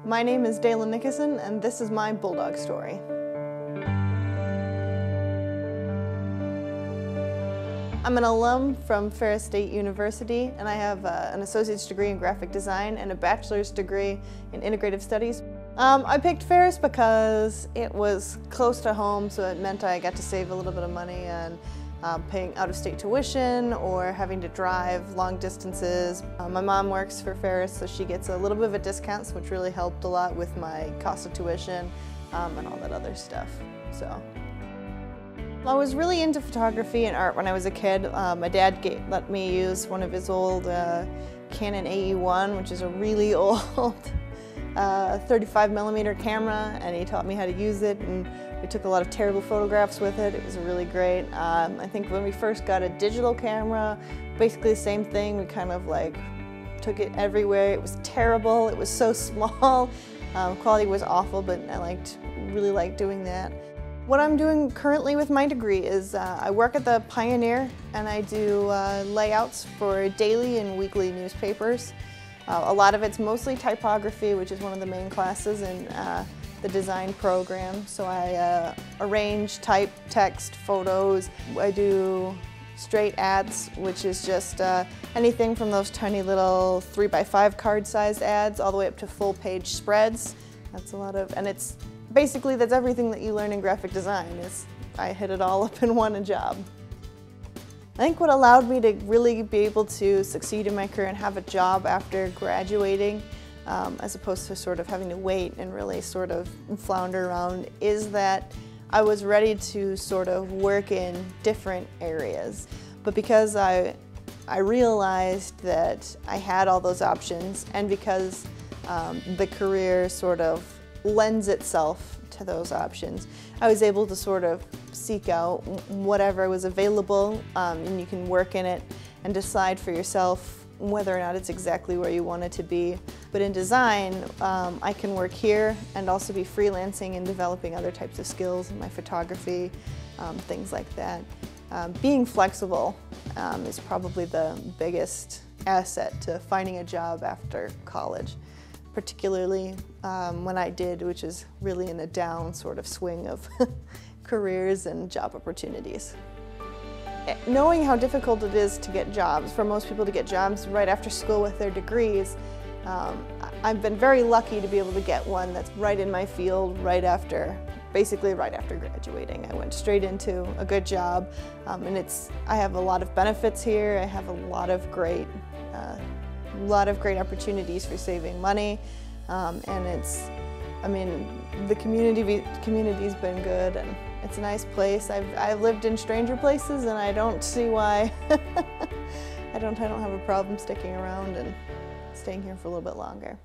My name is Daylan Nickisson, and this is my Bulldog Story. I'm an alum from Ferris State University, and I have an associate's degree in graphic design and a bachelor's degree in integrative studies. I picked Ferris because it was close to home, so it meant I got to save a little bit of money and paying out-of-state tuition or having to drive long distances. My mom works for Ferris, so she gets a little bit of a discount, which really helped a lot with my cost of tuition and all that other stuff. So, I was really into photography and art when I was a kid. My dad let me use one of his old Canon AE1, which is a really old 35mm camera, and he taught me how to use it, and we took a lot of terrible photographs with it. It was really great. I think when we first got a digital camera, basically the same thing. We kind of like took it everywhere. It was terrible. It was so small. Quality was awful, but I really liked doing that. What I'm doing currently with my degree is I work at the Pioneer, and I do layouts for daily and weekly newspapers. A lot of it's mostly typography, which is one of the main classes in the design program. So I arrange, type, text, photos. I do straight ads, which is just anything from those tiny little 3x5 card-sized ads all the way up to full-page spreads. That's a lot of, and it's basically that's everything that you learn in graphic design. I hit it all up in one job. I think what allowed me to really be able to succeed in my career and have a job after graduating, as opposed to sort of having to wait and really sort of flounder around, is that I was ready to sort of work in different areas. But because I realized that I had all those options, and because the career sort of lends itself to those options, I was able to sort of seek out whatever was available, and you can work in it and decide for yourself whether or not it's exactly where you want it to be. But in design, I can work here and also be freelancing and developing other types of skills in my photography, things like that. Being flexible is probably the biggest asset to finding a job after college, particularly when I did, which is really in a down sort of swing of careers and job opportunities. Knowing how difficult it is to get jobs, for most people to get jobs right after school with their degrees, I've been very lucky to be able to get one that's right in my field basically right after graduating. I went straight into a good job, and I have a lot of benefits here. I have a lot of great opportunities for saving money, and the community's been good, and it's a nice place. I've lived in stranger places, and I don't see why I don't have a problem sticking around and staying here for a little bit longer.